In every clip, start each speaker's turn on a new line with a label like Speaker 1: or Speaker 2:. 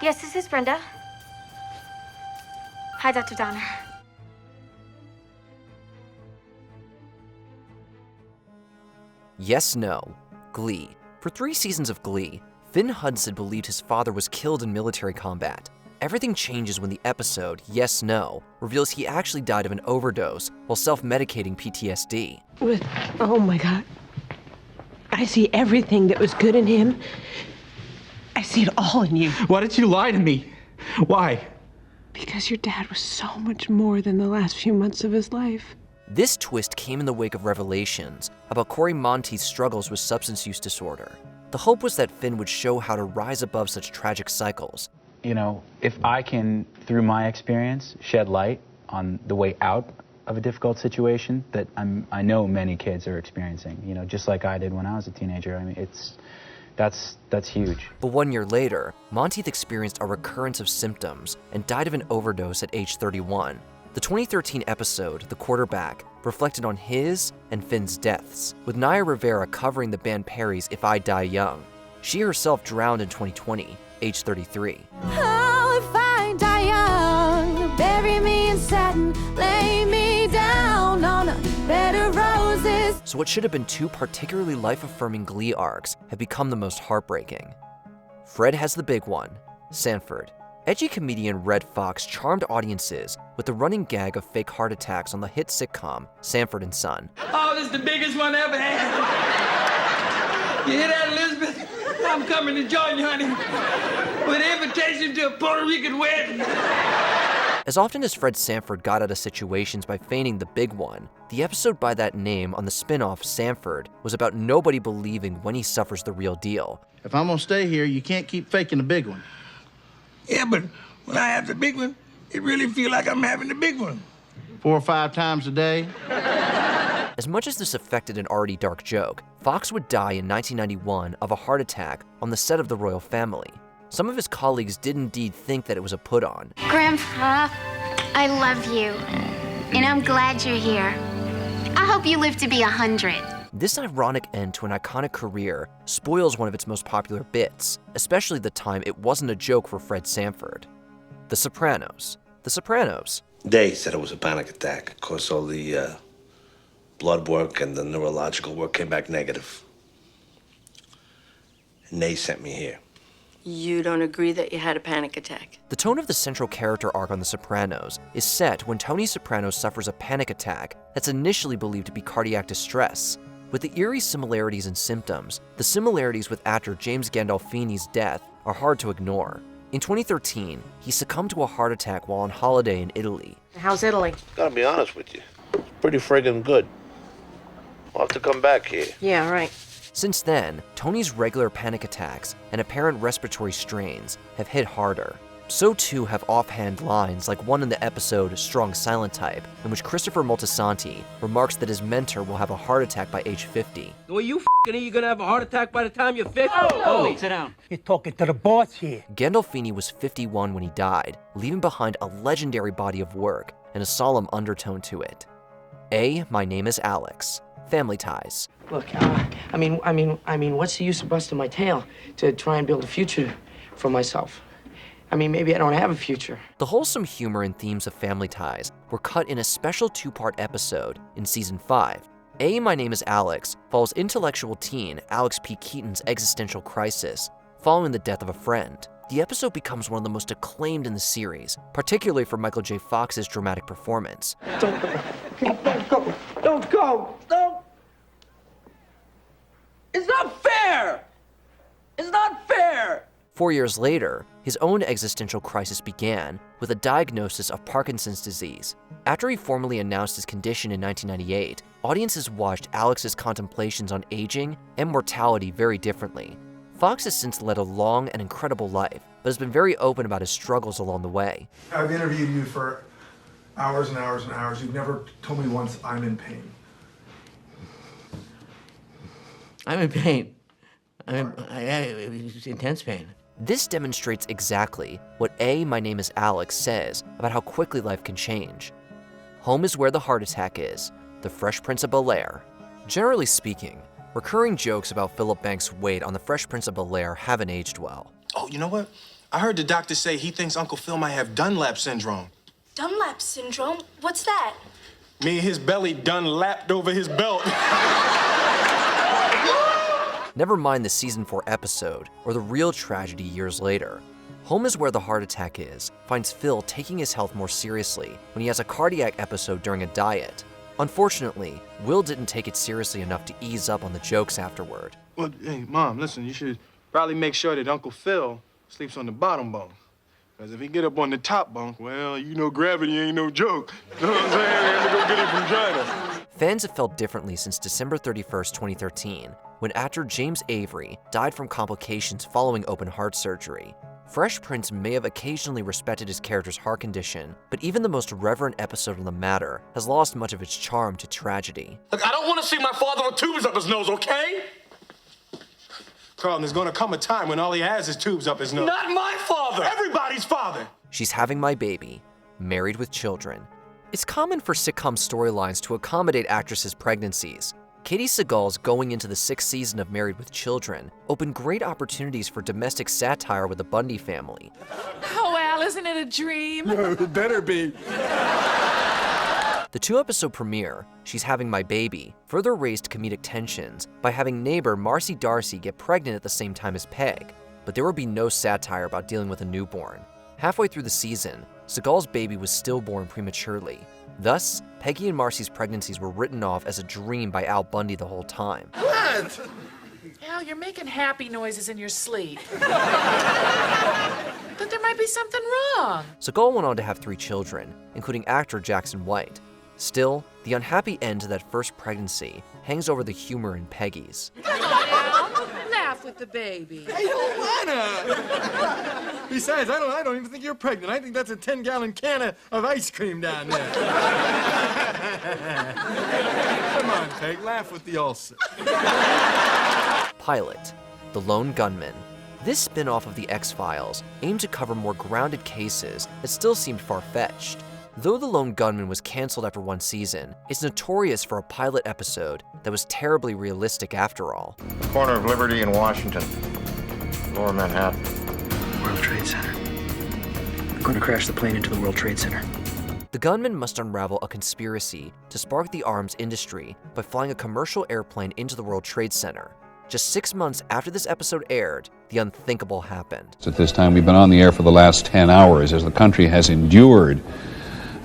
Speaker 1: Yes, this is Brenda. Hi, Dr. Donner.
Speaker 2: Yes, no. Glee. For 3 seasons of Glee, Finn Hudson believed his father was killed in military combat. Everything changes when the episode, Yes, No, reveals he actually died of an overdose while self-medicating PTSD.
Speaker 3: Oh my God. I see everything that was good in him. I see it all in you.
Speaker 4: Why did you lie to me? Why?
Speaker 3: Because your dad was so much more than the last few months of his life.
Speaker 2: This twist came in the wake of revelations about Cory Monteith's struggles with substance use disorder. The hope was that Finn would show how to rise above such tragic cycles.
Speaker 5: You know, if I can, through my experience, shed light on the way out of a difficult situation that I know many kids are experiencing, you know, just like I did when I was a teenager. I mean, that's huge.
Speaker 2: But 1 year later, Monteith experienced a recurrence of symptoms and died of an overdose at age 31. The 2013 episode, The Quarterback, reflected on his and Finn's deaths, with Naya Rivera covering the band Perry's If I Die Young. She herself drowned in 2020, age 33.
Speaker 6: Oh, if I die young, bury me in satin, lay me down on a bed of roses.
Speaker 2: So what should have been 2 particularly life-affirming Glee arcs have become the most heartbreaking. Fred has the big one, Sanford. Edgy comedian Red Foxx charmed audiences with the running gag of fake heart attacks on the hit sitcom Sanford and Son.
Speaker 7: Oh, this is the biggest one I ever had. You hear that, Elizabeth? I'm coming to join you, honey, with an invitation to a Puerto Rican wedding.
Speaker 2: As often as Fred Sanford got out of situations by feigning the big one, the episode by that name on the spin-off Sanford was about nobody believing when he suffers the real deal.
Speaker 8: If I'm gonna stay here, you can't keep faking the big one.
Speaker 7: Yeah, but when I have the big one, it really feel like I'm having the big one.
Speaker 8: 4 or 5 times a day.
Speaker 2: As much as this affected an already dark joke, Foxx would die in 1991 of a heart attack on the set of The Royal Family. Some of his colleagues did indeed think that it was a put-on.
Speaker 1: Grandpa, I love you, and I'm glad you're here. I hope you live to be 100.
Speaker 2: This ironic end to an iconic career spoils one of its most popular bits, especially the time it wasn't a joke for Fred Sanford. The Sopranos. The Sopranos.
Speaker 9: They said it was a panic attack. Of course, all the blood work and the neurological work came back negative. And they sent me here.
Speaker 10: You don't agree that you had a panic attack?
Speaker 2: The tone of the central character arc on The Sopranos is set when Tony Soprano suffers a panic attack that's initially believed to be cardiac distress. With the eerie similarities in symptoms, the similarities with actor James Gandolfini's death are hard to ignore. In 2013, he succumbed to a heart attack while on holiday in Italy.
Speaker 3: How's Italy?
Speaker 9: Gotta be honest with you, pretty friggin' good. I'll have to come back here.
Speaker 3: Yeah, right.
Speaker 2: Since then, Tony's regular panic attacks and apparent respiratory strains have hit harder. So too have offhand lines like one in the episode Strong Silent Type, in which Christopher Moltisanti remarks that his mentor will have a heart attack by age 50.
Speaker 7: Well, you you're gonna have a heart attack by the time you're 50.
Speaker 10: Oh, wait, sit down.
Speaker 4: You're talking to the boss here.
Speaker 2: Gandolfini was 51 when he died, leaving behind a legendary body of work and a solemn undertone to it. My name is Alex. Family ties.
Speaker 3: Look, I mean, what's the use of busting my tail to try and build a future for myself? I mean, maybe I don't have a future.
Speaker 2: The wholesome humor and themes of Family Ties were cut in a special 2-part episode in season 5. My Name is Alex follows intellectual teen Alex P. Keaton's existential crisis following the death of a friend. The episode becomes one of the most acclaimed in the series, particularly for Michael J. Fox's dramatic performance.
Speaker 3: Don't go. Don't go. Don't go. Don't.
Speaker 7: It's not fair! It's not fair!
Speaker 2: 4 years later, his own existential crisis began with a diagnosis of Parkinson's disease. After he formally announced his condition in 1998, audiences watched Alex's contemplations on aging and mortality very differently. Foxx has since led a long and incredible life, but has been very open about his struggles along the way.
Speaker 11: I've interviewed you for hours and hours and hours. You've never told me once I'm in pain.
Speaker 3: I'm in pain. It's intense pain.
Speaker 2: This demonstrates exactly what My Name is Alex says about how quickly life can change. Home is where the heart attack is, the Fresh Prince of Bel-Air. Generally speaking, recurring jokes about Philip Banks' weight on the Fresh Prince of Bel-Air haven't aged well.
Speaker 9: Oh, you know what?
Speaker 11: I heard the doctor say he thinks Uncle Phil might have Dunlap syndrome.
Speaker 12: Dunlap syndrome? What's that?
Speaker 11: Mean his belly Dunlapped over his belt.
Speaker 2: Never mind the season 4 episode or the real tragedy years later. Home is Where the Heart Attack Is finds Phil taking his health more seriously when he has a cardiac episode during a diet. Unfortunately, Will didn't take it seriously enough to ease up on the jokes afterward.
Speaker 11: Well, hey, Mom, listen, you should probably make sure that Uncle Phil sleeps on the bottom bunk. Because if he get up on the top bunk, well, you know gravity ain't no joke. You know what I'm saying? I had to go get him from China.
Speaker 2: Fans have felt differently since December 31st, 2013, when actor James Avery died from complications following open heart surgery. Fresh Prince may have occasionally respected his character's heart condition, but even the most reverent episode on the matter has lost much of its charm to tragedy.
Speaker 11: Look, I don't want to see my father with tubes up his nose, okay? Carlton, there's going to come a time when all he has is tubes up his nose. Not my father! Everybody's father!
Speaker 2: She's Having My Baby, Married with Children. It's common for sitcom storylines to accommodate actresses' pregnancies. Katie Seagal's going into the 6th season of Married with Children opened great opportunities for domestic satire with the Bundy family.
Speaker 13: Oh, Al, isn't it a dream?
Speaker 11: It better be.
Speaker 2: The 2-episode premiere, She's Having My Baby, further raised comedic tensions by having neighbor Marcy Darcy get pregnant at the same time as Peg, but there would be no satire about dealing with a newborn. Halfway through the season, Seagal's baby was stillborn prematurely. Thus, Peggy and Marcy's pregnancies were written off as a dream by Al Bundy the whole time.
Speaker 13: What? Al, you're making happy noises in your sleep. But there might be something wrong.
Speaker 2: Seagal went on to have 3 children, including actor Jackson White. Still, the unhappy end to that first pregnancy hangs over the humor in Peggy's.
Speaker 13: Laugh with the baby.
Speaker 11: I don't wanna. Besides, I don't even think you're pregnant. I think that's a 10-gallon can of ice cream down there. Come on, Peg, laugh with the ulcer.
Speaker 2: Pilot, The Lone Gunmen. This spin-off of The X-Files aimed to cover more grounded cases that still seemed far-fetched. Though The Lone Gunmen was canceled after 1 season, it's notorious for a pilot episode that was terribly realistic after all.
Speaker 14: Corner of Liberty and Washington, Lower Manhattan.
Speaker 3: World Trade Center. We're going to crash the plane into the World Trade Center.
Speaker 2: The gunmen must unravel a conspiracy to spark the arms industry by flying a commercial airplane into the World Trade Center. Just 6 months after this episode aired, the unthinkable happened.
Speaker 15: At this time, we've been on the air for the last 10 hours as the country has endured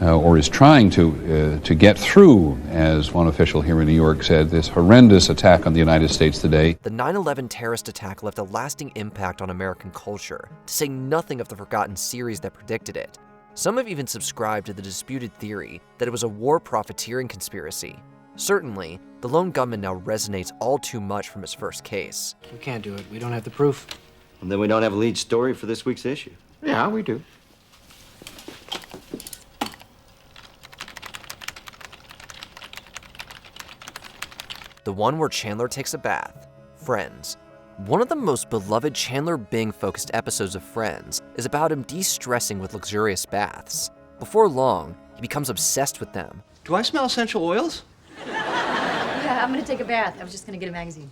Speaker 15: or is trying to get through, as one official here in New York said, this horrendous attack on the United States today.
Speaker 2: The 9/11 terrorist attack left a lasting impact on American culture, to say nothing of the forgotten series that predicted it. Some have even subscribed to the disputed theory that it was a war profiteering conspiracy. Certainly, The Lone Gunmen now resonates all too much from its first case.
Speaker 3: We can't do it. We don't have the proof.
Speaker 16: And then we don't have a lead story for this week's issue.
Speaker 14: Yeah, we do.
Speaker 2: The one where Chandler takes a bath, Friends. One of the most beloved Chandler Bing-focused episodes of Friends is about him de-stressing with luxurious baths. Before long, he becomes obsessed with them.
Speaker 16: Do I smell essential oils?
Speaker 17: Yeah, I'm gonna take a bath. I was just gonna get a magazine.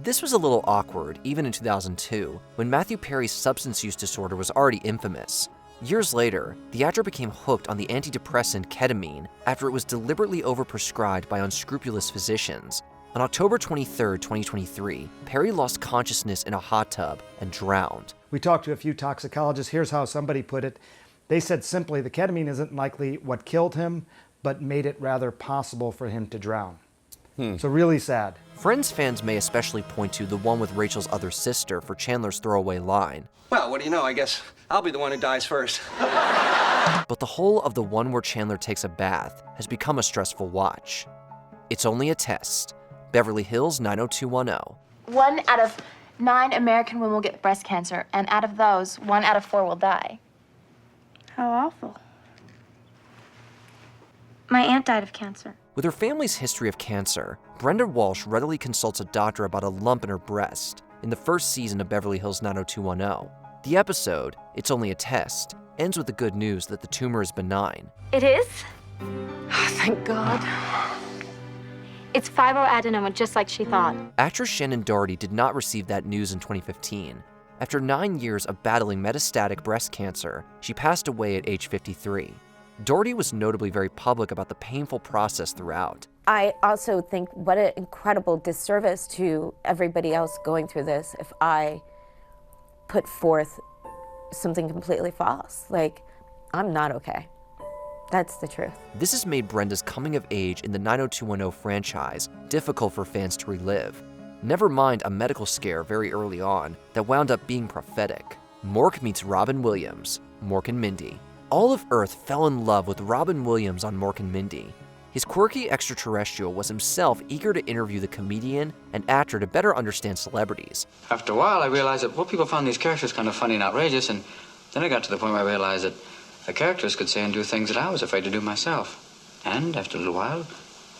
Speaker 2: This was a little awkward, even in 2002, when Matthew Perry's substance use disorder was already infamous. Years later, the actor became hooked on the antidepressant ketamine after it was deliberately overprescribed by unscrupulous physicians. On October 23, 2023, Perry lost consciousness in a hot tub and drowned.
Speaker 18: We talked to a few toxicologists. Here's how somebody put it. They said simply the ketamine isn't likely what killed him, but made it rather possible for him to drown. So really sad.
Speaker 2: Friends fans may especially point to the one with Rachel's other sister for Chandler's throwaway line.
Speaker 16: Well, what do you know? I guess I'll be the one who dies first.
Speaker 2: But the whole of the one where Chandler takes a bath has become a stressful watch. It's only a test. Beverly Hills 90210.
Speaker 1: 1 out of 9 American women will get breast cancer, and out of those, 1 out of 4 will die. How awful. My aunt died of cancer.
Speaker 2: With her family's history of cancer, Brenda Walsh readily consults a doctor about a lump in her breast in the first season of Beverly Hills 90210. The episode, It's Only a Test, ends with the good news that the tumor is benign.
Speaker 1: It is? Oh, thank God. It's fibroadenoma, just like she thought.
Speaker 2: Actress Shannon Doherty did not receive that news in 2015. After 9 years of battling metastatic breast cancer, she passed away at age 53. Doherty was notably very public about the painful process throughout.
Speaker 19: I also think what an incredible disservice to everybody else going through this if I put forth something completely false. Like, I'm not okay. That's the truth.
Speaker 2: This has made Brenda's coming of age in the 90210 franchise difficult for fans to relive. Never mind a medical scare very early on that wound up being prophetic. Mork meets Robin Williams, Mork and Mindy. All of Earth fell in love with Robin Williams on Mork and Mindy. His quirky extraterrestrial was himself eager to interview the comedian and actor to better understand celebrities.
Speaker 20: After a while, I realized that people found these characters kind of funny and outrageous, and then I got to the point where I realized that the characters could say and do things that I was afraid to do myself. And after a little while,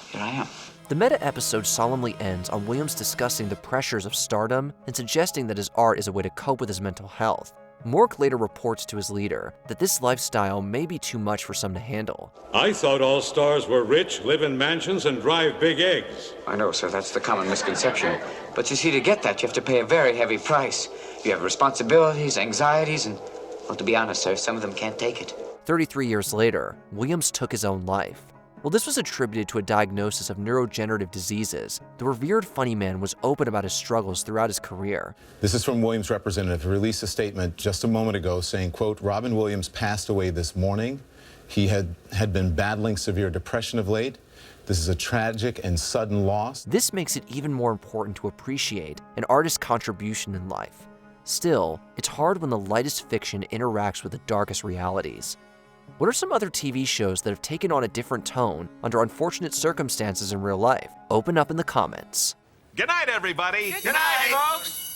Speaker 20: here I am.
Speaker 2: The meta episode solemnly ends on Williams discussing the pressures of stardom and suggesting that his art is a way to cope with his mental health. Mork later reports to his leader that this lifestyle may be too much for some to handle.
Speaker 21: I thought all stars were rich, live in mansions, and drive big eggs.
Speaker 20: I know, sir, that's the common misconception. But you see, to get that, you have to pay a very heavy price. You have responsibilities, anxieties, and, well, to be honest, sir, some of them can't take it.
Speaker 2: 33 years later, Williams took his own life. While this was attributed to a diagnosis of neurodegenerative diseases, the revered funny man was open about his struggles throughout his career.
Speaker 22: This is from Williams' representative, who released a statement just a moment ago saying, quote, Robin Williams passed away this morning. He had been battling severe depression of late. This is a tragic and sudden loss.
Speaker 2: This makes it even more important to appreciate an artist's contribution in life. Still, it's hard when the lightest fiction interacts with the darkest realities. What are some other TV shows that have taken on a different tone under unfortunate circumstances in real life? Open up in the comments.
Speaker 21: Good night, everybody.
Speaker 7: Good night, folks.